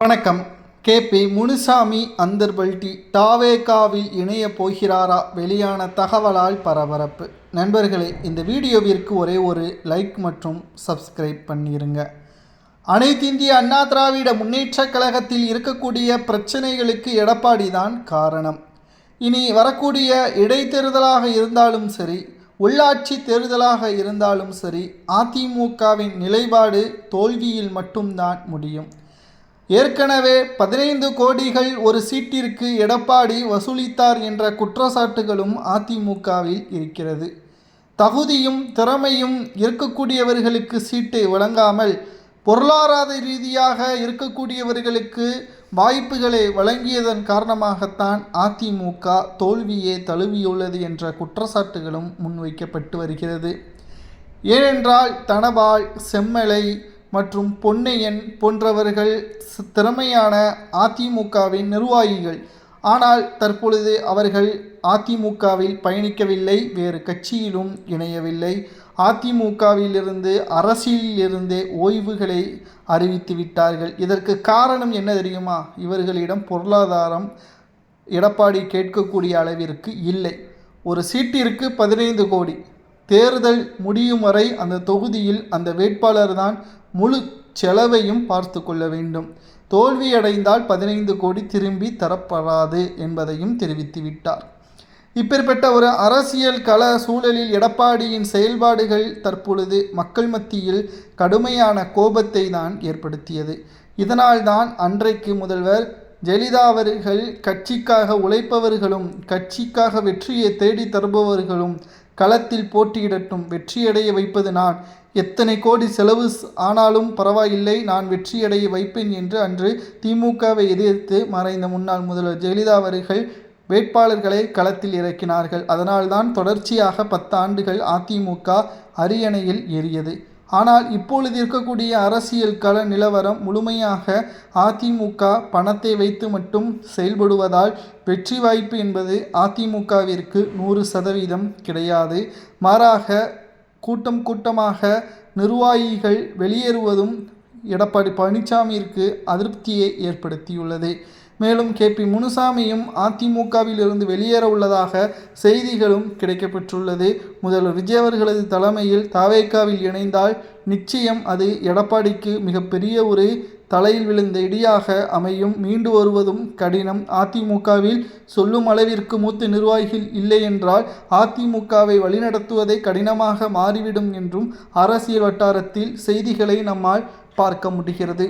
வணக்கம். கேபி முனுசாமி அந்தர்பல்டி தாவேகாவில் இணைய போகிறாரா? வெளியான தகவலால் பரபரப்பு. நண்பர்களே, இந்த வீடியோவிற்கு ஒரே ஒரு லைக் மற்றும் சப்ஸ்கிரைப் பண்ணிருங்க. அனைத்து இந்திய அண்ணா திராவிட முன்னேற்ற கழகத்தில் இருக்கக்கூடிய பிரச்சனைகளுக்கு எடப்பாடி தான் காரணம். இனி வரக்கூடிய இடைத்தேர்தலாக இருந்தாலும் சரி, உள்ளாட்சி தேர்தலாக இருந்தாலும் சரி, அதிமுகவின் நிலைப்பாடு தோல்வியில் மட்டும்தான் முடியும். ஏற்கனவே 15 கோடிகள் ஒரு சீட்டிற்கு எடப்பாடி வசூலித்தார் என்ற குற்றச்சாட்டுகளும் அதிமுகவில் இருக்கிறது. தகுதியும் திறமையும் இருக்கக்கூடியவர்களுக்கு சீட்டு வழங்காமல் பொருளாதார ரீதியாக இருக்கக்கூடியவர்களுக்கு வாய்ப்புகளை வழங்கியதன் காரணமாகத்தான் அதிமுக தோல்வியே தழுவியுள்ளது என்ற குற்றச்சாட்டுகளும் முன்வைக்கப்பட்டு வருகிறது. ஏனென்றால் தனபால், செம்மலை மற்றும் பொன்னையன் போன்றவர்கள் திறமையான அதிமுகவின் நிர்வாகிகள். ஆனால் தற்பொழுது அவர்கள் அதிமுகவில் பயணிக்கவில்லை, வேறு கட்சியிலும் இணையவில்லை. அதிமுகவிலிருந்து அரசியலிலிருந்தே ஓய்வுகளை அறிவித்து விட்டார்கள். இதற்கு காரணம் என்ன தெரியுமா? இவர்களிடம் பொருளாதாரம் எடப்பாடி கேட்கக்கூடிய அளவிற்கு இல்லை. ஒரு சீட்டிற்கு 15 கோடி. தேர்தல் முடியும் வரை அந்த தொகுதியில் அந்த வேட்பாளர் தான் முழு செலவையும் பார்த்து கொள்ள வேண்டும். தோல்வியடைந்தால் 15 கோடி திரும்பி தரப்படாது என்பதையும் தெரிவித்துவிட்டார். இப்பேற்பட்ட ஒரு அரசியல் கள சூழலில் எடப்பாடியின் செயல்பாடுகள் தற்பொழுது மக்கள் மத்தியில் கடுமையான கோபத்தை தான் ஏற்படுத்தியது. இதனால்தான் அன்றைக்கு முதல்வர் ஜெயலலிதா அவர்கள் கட்சிக்காக உழைப்பவர்களும் கட்சிக்காக வெற்றியை தேடி தருபவர்களும் களத்தில் போட்டியிடட்டும், வெற்றியடைய வைப்பது நான், எத்தனை கோடி செலவு ஆனாலும் பரவாயில்லை, நான் வெற்றியடைய வைப்பேன் என்று அன்று திமுகவை எதிர்த்து மறைந்த முன்னாள் முதல்வர் ஜெயலலிதா அவர்கள் வேட்பாளர்களை களத்தில் இறக்கினார்கள். அதனால்தான் தொடர்ச்சியாக 10 ஆண்டுகள் அதிமுக அரியணையில் ஏறியது. ஆனால் இப்பொழுது இருக்கக்கூடிய அரசியல் கள நிலவரம் முழுமையாக அதிமுக பணத்தை வைத்து மட்டும் செயல்படுவதால் வெற்றி வாய்ப்பு என்பது அதிமுகவிற்கு 100% கிடையாது. மாறாக கூட்டமாக நிர்வாகிகள் வெளியேறுவதும் எடப்பாடி பழனிசாமியிற்கு அதிருப்தியை ஏற்படுத்தியுள்ளது. மேலும் கேபி முனுசாமியும் அதிமுகவிலிருந்து வெளியேற உள்ளதாக செய்திகளும் கிடைக்கப்பெற்றுள்ளது. முதல்வர் விஜய் அவர்களது தலைமையில் தாவேகாவில் இணைந்தால் நிச்சயம் அது எடப்பாடிக்கு மிகப்பெரிய ஒரு தலையில் விழுந்த இடியாக அமையும். மீண்டு வருவதும் கடினம். அதிமுகவில் சொல்லும் அளவிற்கு மூத்த நிர்வாகிகள் இல்லை என்றால் அதிமுகவை வழிநடத்துவதை கடினமாக மாறிவிடும் என்றும் அரசியல் வட்டாரத்தில் செய்திகளை நம்மால் பார்க்க முடிகிறது.